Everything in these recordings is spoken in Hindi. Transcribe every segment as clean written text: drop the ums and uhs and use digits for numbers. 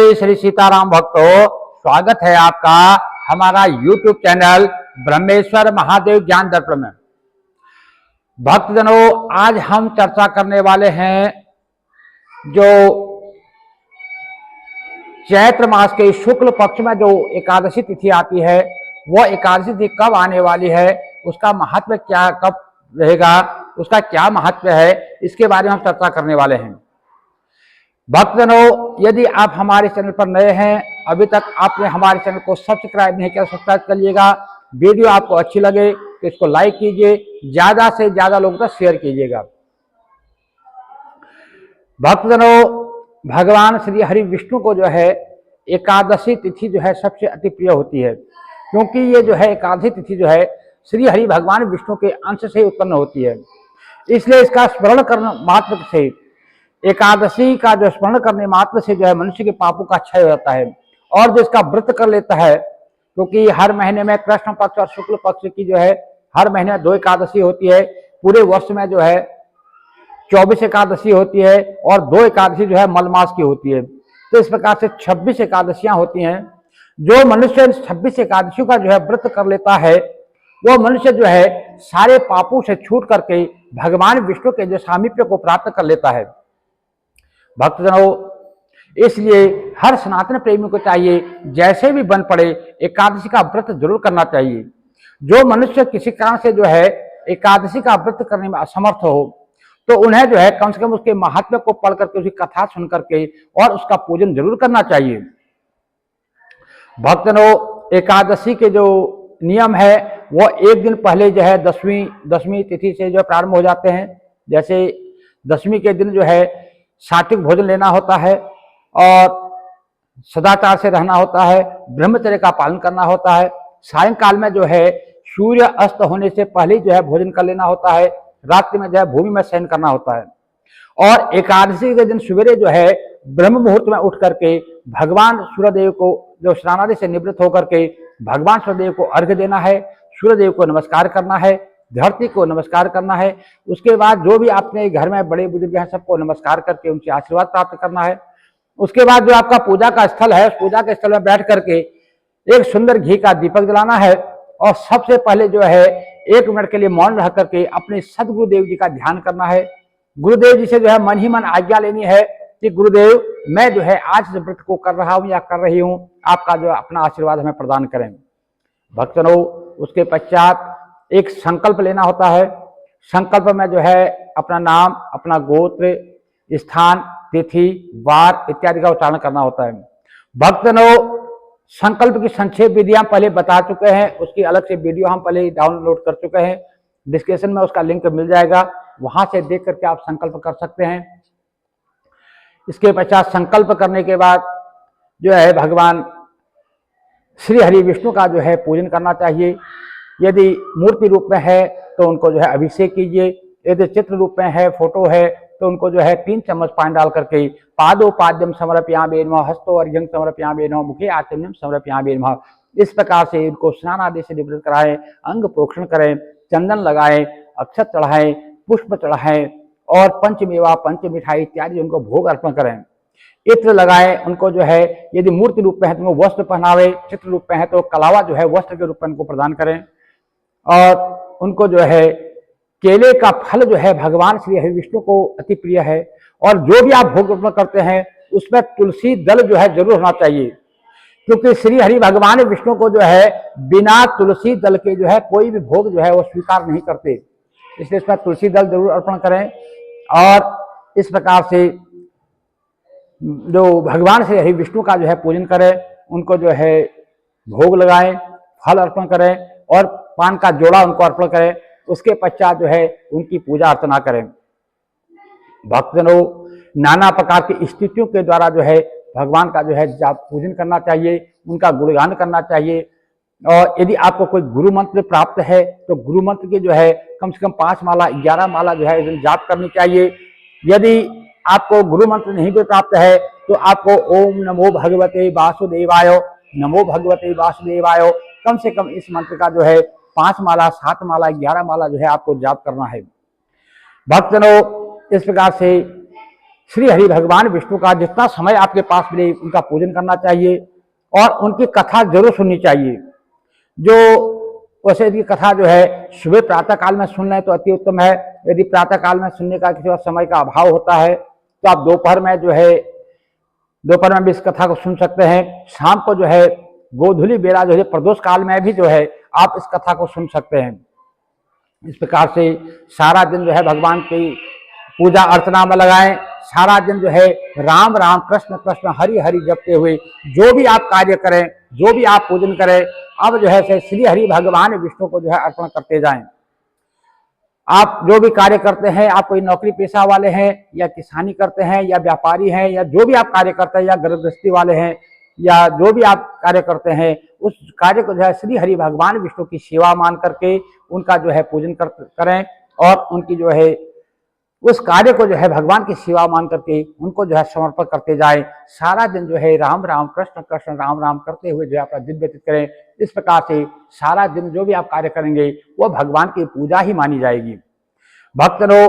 जय श्री सीताराम भक्तों, स्वागत है आपका हमारा YouTube चैनल ब्रह्मेश्वर महादेव ज्ञान दर्पण में। भक्तजनों, आज हम चर्चा करने वाले हैं जो चैत्र मास के शुक्ल पक्ष में जो एकादशी तिथि आती है, वह एकादशी तिथि कब आने वाली है, उसका महत्व क्या, कब रहेगा, उसका क्या महत्व है, इसके बारे में हम चर्चा करने वाले हैं। भक्तजनों, यदि आप हमारे चैनल पर नए हैं, अभी तक आपने हमारे चैनल को सब्सक्राइब नहीं किया, सब्सक्राइब कर लीजिएगा। वीडियो आपको अच्छी लगे तो इसको लाइक कीजिए, ज्यादा से ज्यादा लोगों तक शेयर कीजिएगा। भक्तजनों, भगवान श्री हरि विष्णु को जो है एकादशी तिथि जो है सबसे अति प्रिय होती है, क्योंकि ये जो है एकादशी तिथि जो है श्री हरि भगवान विष्णु के अंश से उत्पन्न होती है। इसलिए इसका स्मरण करने मात्र से, एकादशी का जो स्मरण करने मात्र से जो है मनुष्य के पापों का क्षय हो जाता है। और जो इसका व्रत कर लेता है, क्योंकि हर महीने में कृष्ण पक्ष और शुक्ल पक्ष की जो है हर महीने में 2 एकादशी होती है, पूरे वर्ष में जो है 24 एकादशी होती है और 2 एकादशी जो है मलमास की होती है। तो इस प्रकार से 26 एकादशियां होती हैं। जो मनुष्य 26 एकादशियों का जो है व्रत कर लेता है, वो मनुष्य जो है सारे पापों से छूट करके भगवान विष्णु के जो सामीप्य को प्राप्त कर लेता है। भक्तजनों, इसलिए हर सनातन प्रेमी को चाहिए, जैसे भी बन पड़े एकादशी का व्रत जरूर करना चाहिए। जो मनुष्य किसी कारण से जो है एकादशी का व्रत करने में असमर्थ हो, तो उन्हें जो है कम से कम उसके महात्म्य को पढ़ करके, उसकी कथा सुन करके और उसका पूजन जरूर करना चाहिए। भक्तजनों, एकादशी के जो नियम है वो एक दिन पहले जो है दसवीं तिथि से जो प्रारंभ हो जाते हैं। जैसे दसवीं के दिन जो है सात्विक भोजन लेना होता है और सदाचार से रहना होता है, ब्रह्मचर्य का पालन करना होता है। सायंकाल में जो है सूर्य अस्त होने से पहले जो है भोजन कर लेना होता है। रात्रि में जो है भूमि में शयन करना होता है। और एकादशी के दिन सवेरे जो है ब्रह्म मुहूर्त में उठ करके भगवान सूर्यदेव को जो स्नानादि से निवृत्त होकर के भगवान सूर्यदेव को अर्घ्य देना है, सूर्यदेव को नमस्कार करना है, धरती को नमस्कार करना है। उसके बाद जो भी अपने घर में बड़े बुजुर्ग हैं सबको नमस्कार करके उनसे आशीर्वाद प्राप्त करना है। उसके बाद जो आपका पूजा का स्थल है, उस पूजा के स्थल में बैठ करके एक सुंदर घी का दीपक जलाना है और सबसे पहले जो है 1 मिनट के लिए मौन रह करके अपने सदगुरुदेव जी का ध्यान करना है। गुरुदेव जी से जो है मन ही मन आज्ञा लेनी है कि गुरुदेव, मैं जो है आज इस व्रत को कर रहा हूं या कर रही हूं, आपका जो अपना आशीर्वाद हमें प्रदान करें। भक्तों, उसके पश्चात एक संकल्प लेना होता है। संकल्प में जो है अपना नाम, अपना गोत्र, स्थान, तिथि, वार इत्यादि का उच्चारण करना होता है। भक्तों, संकल्प की संक्षेप विधि हम पहले बता चुके हैं, उसकी अलग से वीडियो हम पहले डाउनलोड कर चुके हैं। डिस्क्रिप्शन में उसका लिंक मिल जाएगा, वहां से देख करके आप संकल्प कर सकते हैं। इसके पश्चात संकल्प करने के बाद जो है भगवान श्री हरि विष्णु का जो है पूजन करना चाहिए। यदि मूर्ति रूप में है तो उनको जो है अभिषेक कीजिए। यदि चित्र रूप में है, फोटो है, तो उनको जो है 3 चम्मच पानी डाल करके पादोपाद्यम समर्पयामि नमः, हस्तो अर्घ्यं समर्पयामि नमः, मुखे आचमनीयं समर्पयामि नमः। इस प्रकार से इनको स्नान आदि से निवृत्त कराएं, अंग प्रोक्षण करें, चंदन लगाएं, अक्षत चढ़ाएं, पुष्प चढ़ाएं और पंचमेवा, पंच मिठाई इत्यादि उनको भोग अर्पण करें। इत्र लगाएं, उनको जो है यदि मूर्ति रूप में है तो उनको वस्त्र पहनावे, चित्र रूप में है तो कलावा जो है वस्त्र के रूप में उनको प्रदान करें। और उनको जो है केले का फल जो है भगवान श्री हरि विष्णु को अति प्रिय है। और जो भी आप भोग अर्पण करते हैं उसमें तुलसी दल जो है जरूर होना चाहिए, क्योंकि श्री हरि भगवान विष्णु को जो है बिना तुलसी दल के जो है कोई भी भोग जो है वो स्वीकार नहीं करते। इसलिए इसमें तुलसी दल जरूर अर्पण करें। और इस प्रकार से जो भगवान श्री हरि विष्णु का जो है पूजन करें, उनको जो है भोग लगाएं, फल अर्पण करें और पान का जोड़ा उनको अर्पण करें। उसके पश्चात जो है उनकी पूजा अर्चना करें। भक्तजनों, नाना प्रकार की स्थितियों के द्वारा जो है भगवान का जो है पूजन करना चाहिए, उनका गुणगान करना चाहिए। और यदि आपको कोई गुरु मंत्र प्राप्त है तो गुरु मंत्र के जो है कम से कम 5 माला 11 माला जो है जाप करनी चाहिए। यदि आपको गुरु मंत्र नहीं भी प्राप्त है तो आपको ओम नमो भगवते वासुदेवाय, नमो भगवते वासुदेवाय, कम से कम इस मंत्र का जो है 5 माला 7 माला 11 माला जो है आपको जाप करना है। भक्तजनों, इस प्रकार से श्री हरि भगवान विष्णु का जितना समय आपके पास मिले उनका पूजन करना चाहिए और उनकी कथा जरूर सुननी चाहिए। जो वैसे यदि कथा जो है सुबह प्रातः काल में सुन लें तो अति उत्तम है। यदि प्रातः काल में सुनने का किसी समय का अभाव होता है तो आप दोपहर में जो है दोपहर में भी इस कथा को सुन सकते हैं। शाम को जो है गोधूली बेला जो है प्रदोष काल में भी जो है आप इस कथा को सुन सकते हैं। इस प्रकार से सारा दिन जो है भगवान की पूजा अर्चना में लगाएं। सारा दिन जो है राम राम कृष्ण कृष्ण हरि हरि जपते हुए जो भी आप कार्य करें, जो भी आप पूजन करें, अब जो है श्री हरि भगवान विष्णु को जो है अर्पण करते जाएं। आप जो भी कार्य करते हैं, आप कोई नौकरी पेशा वाले हैं या किसानी करते हैं या व्यापारी हैं या जो भी आप कार्य करते हैं या गृहस्थी वाले हैं या जो भी आप कार्य करते हैं, उस कार्य को जो है श्री हरि भगवान विष्णु की सेवा मान करके उनका जो है पूजन करें और उनकी जो है उस कार्य को जो है भगवान की सेवा मान करके उनको जो है समर्पण करते जाएं। सारा दिन जो है राम राम कृष्ण कृष्ण राम राम करते हुए जो है अपना दिन व्यतीत करें। इस प्रकार से सारा दिन जो भी आप कार्य करेंगे वो भगवान की पूजा ही मानी जाएगी। भक्तों,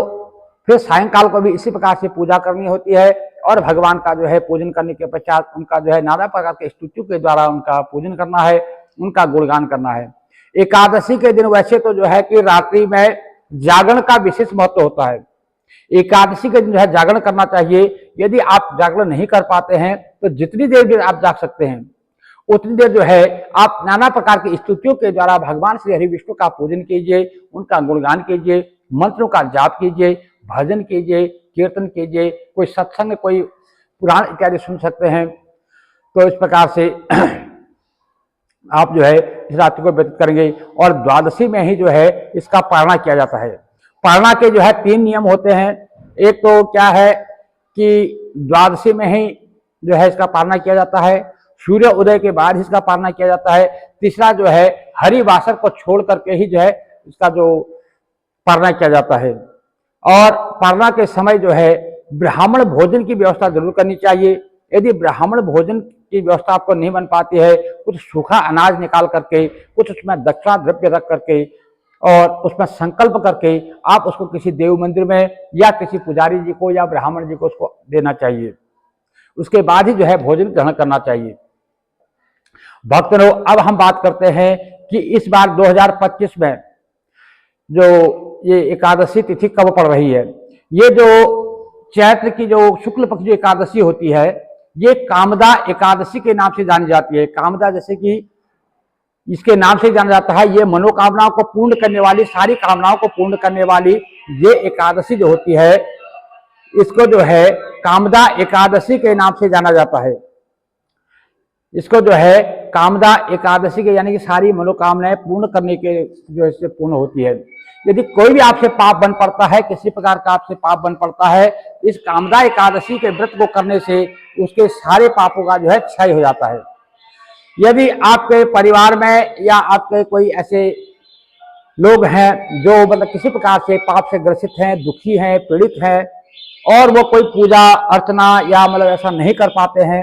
फिर सायंकाल को भी इसी प्रकार से पूजा करनी होती है और भगवान का जो है पूजन करने के पश्चात उनका जो है नाना प्रकार के स्तुतियों के द्वारा उनका पूजन करना है, उनका गुणगान करना है। एकादशी के दिन वैसे तो जो है कि रात्रि में जागरण का विशेष महत्व होता है। एकादशी के दिन जो है जागरण करना चाहिए। यदि आप जागरण नहीं कर पाते हैं तो जितनी देर भी आप जाग सकते हैं उतनी देर जो है आप नाना प्रकार की स्तुतियों के द्वारा भगवान श्री हरि विष्णु का पूजन कीजिए, उनका गुणगान कीजिए, मंत्रों का जाप कीजिए, भजन कीजिए, कीर्तन कीजिए, कोई सत्संग, कोई पुराण इत्यादि सुन सकते हैं। तो इस प्रकार से आप जो है इस रात्रि को व्यतीत करेंगे और द्वादशी में ही जो है इसका पारणा किया जाता है। पारणा के जो है 3 नियम होते हैं। एक तो क्या है कि द्वादशी में ही जो है इसका पारणा किया जाता है, सूर्य उदय के बाद इसका पारणा किया जाता है। तीसरा जो है हरिवासर को छोड़ करके ही जो है इसका जो पारणा किया जाता है। और पारणा के समय जो है ब्राह्मण भोजन की व्यवस्था जरूर करनी चाहिए। यदि ब्राह्मण भोजन की व्यवस्था आपको नहीं बन पाती है, कुछ सूखा अनाज निकाल करके, कुछ उसमें दक्षिणा द्रव्य रख करके और उसमें संकल्प करके आप उसको किसी देव मंदिर में या किसी पुजारी जी को या ब्राह्मण जी को उसको देना चाहिए। उसके बाद ही जो है भोजन ग्रहण करना चाहिए। भक्तों, अब हम बात करते हैं कि इस बार 2025 में जो ये एकादशी तिथि कब पड़ रही है। ये जो चैत्र की जो शुक्ल पक्ष जो एकादशी होती है ये कामदा एकादशी के नाम से जानी जाती है। कामदा जैसे कि इसके नाम से जाना जाता है। ये मनोकामनाओं को पूर्ण करने वाली, सारी कामनाओं को पूर्ण करने वाली ये एकादशी जो होती है इसको जो है कामदा एकादशी के नाम से जाना जाता है। इसको जो है कामदा एकादशी के यानी कि सारी मनोकामनाएं पूर्ण करने के जो इससे पूर्ण होती है। यदि कोई भी आपसे पाप बन पड़ता है, किसी प्रकार का आपसे पाप बन पड़ता है, इस कामदा एकादशी के व्रत को करने से उसके सारे पापों का जो है क्षय हो जाता है। यदि आपके परिवार में या आपके कोई ऐसे लोग हैं जो मतलब किसी प्रकार से पाप से ग्रसित हैं, दुखी हैं, पीड़ित हैं और वो कोई पूजा अर्चना या मतलब ऐसा नहीं कर पाते हैं,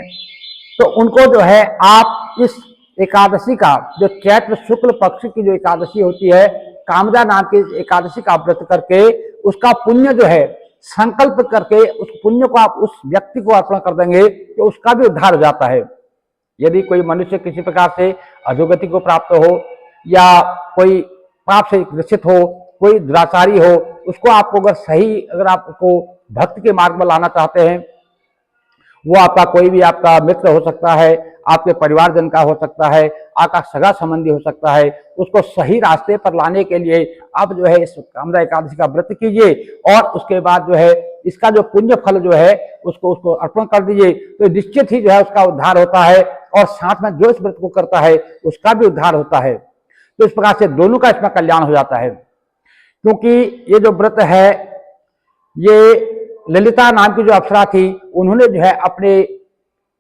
तो उनको जो है आप इस एकादशी का जो चैत्र शुक्ल पक्ष की जो एकादशी होती है कामदा नाम की एकादशी का व्रत करके उसका पुण्य जो है संकल्प करके उस पुण्य को आप उस व्यक्ति को अर्पण कर देंगे तो उसका भी उद्धार हो जाता है। यदि कोई मनुष्य किसी प्रकार से अधोगति को प्राप्त हो या कोई पाप से ग्रसित हो, कोई दुराचारी हो, उसको आपको अगर आपको भक्त के मार्ग में लाना चाहते हैं, वो आपका कोई भी आपका मित्र हो सकता है, आपके परिवारजन का हो सकता है, आपका सगा संबंधी हो सकता है, उसको सही रास्ते पर लाने के लिए आप जो है इस कामदा एकादशी का व्रत कीजिए और उसके बाद जो है इसका जो पुण्य फल जो है उसको अर्पण कर दीजिए तो निश्चित ही जो है उसका उद्धार होता है और साथ में जो इस व्रत को करता है उसका भी उद्धार होता है। तो इस प्रकार से दोनों का इसमें कल्याण हो जाता है। क्योंकि ये जो व्रत है ये ललिता नाम की जो अप्सरा थी उन्होंने जो है अपने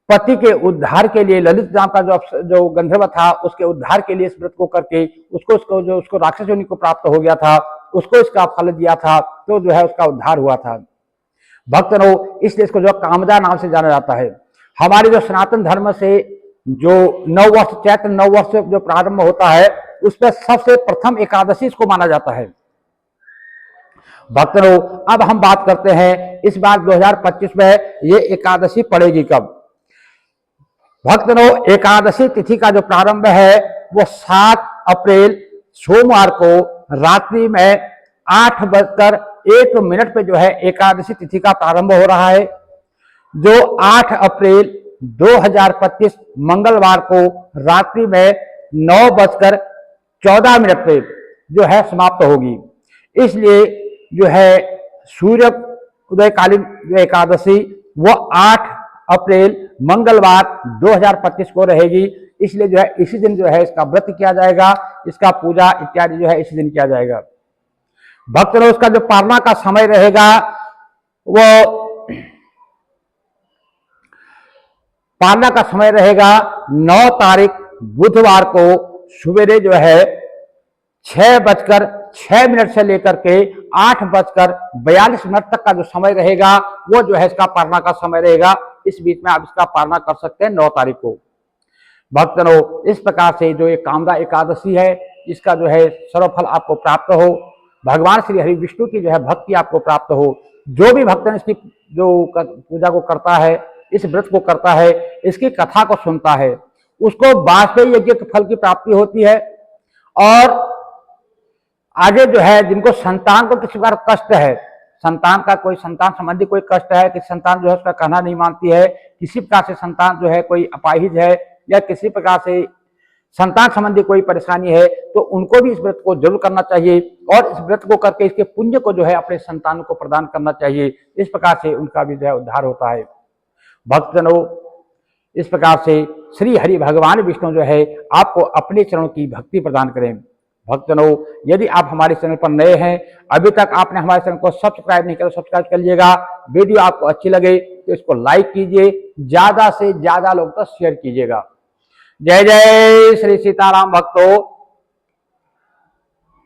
पति के उद्धार के लिए, ललित नाम का जो गंधर्व था उसके उद्धार के लिए इस व्रत को करके उसको राक्षस योनि को प्राप्त हो गया था, उसको इसका फल दिया था तो जो है उसका उद्धार हुआ था। भक्तों, इसलिए इसको जो कामदा नाम से जाना जाता है। हमारे जो सनातन धर्म से जो नववर्ष चैत्र नववर्ष जो प्रारंभ होता है उसमें सबसे प्रथम एकादशी इसको माना जाता है। भक्तों अब हम बात करते हैं इस बार 2025 में ये एकादशी पड़ेगी कब। भक्तों एकादशी तिथि का जो प्रारंभ है वो 7 अप्रैल सोमवार को रात्रि में 8:01 पे जो है एकादशी तिथि का प्रारंभ हो रहा है, जो 8 अप्रैल 2025 मंगलवार को रात्रि में 9:14 पे जो है समाप्त होगी। इसलिए जो है सूर्य उदयकालीन जो एकादशी वो 8 अप्रैल मंगलवार 2025 को रहेगी। इसलिए जो है इसी दिन जो है इसका व्रत किया जाएगा, इसका पूजा इत्यादि जो है इसी दिन किया जाएगा। भक्तों उसका जो पारना का समय रहेगा वो पारना का समय रहेगा 9 तारीख बुधवार को सवेरे जो है 6:06 से लेकर के 8:42 तक का जो समय रहेगा वो जो है इसका पारना का समय रहेगा। इस बीच में आप इसका पारना कर सकते हैं 9 तारीख को। भक्तों इस प्रकार से जो ये कामदा एकादशी है इसका जो है सर्वफल आपको प्राप्त हो, भगवान श्री हरि विष्णु की जो है भक्ति आपको प्राप्त हो। जो भी भक्त इसकी जो पूजा को करता है, इस व्रत को करता है, इसकी कथा को सुनता है, उसको वाजपेयी यज्ञ के फल की प्राप्ति होती है। और आगे जो है जिनको संतान को किसी प्रकार कष्ट है, संतान का कोई संतान संबंधी कोई कष्ट है कि संतान जो है उसका कहना नहीं मानती है, किसी प्रकार से संतान जो है कोई अपाहिज है या किसी प्रकार से संतान संबंधी कोई परेशानी है, तो उनको भी इस व्रत को जरूर करना चाहिए और इस व्रत को करके इसके पुण्य को जो है अपने संतानों को प्रदान करना चाहिए। इस प्रकार से उनका भी जो है उद्धार होता है। भक्तजनों इस प्रकार से श्री हरि भगवान विष्णु जो है आपको अपने चरणों की भक्ति प्रदान करें। भक्तजनों यदि आप हमारे चैनल पर नए हैं, अभी तक आपने हमारे चैनल को सब्सक्राइब नहीं किया तो सब्सक्राइब कर लीजिएगा। वीडियो आपको अच्छी लगे तो इसको लाइक कीजिए, ज्यादा से ज्यादा लोग तक शेयर कीजिएगा। जय जय श्री सीताराम भक्तों।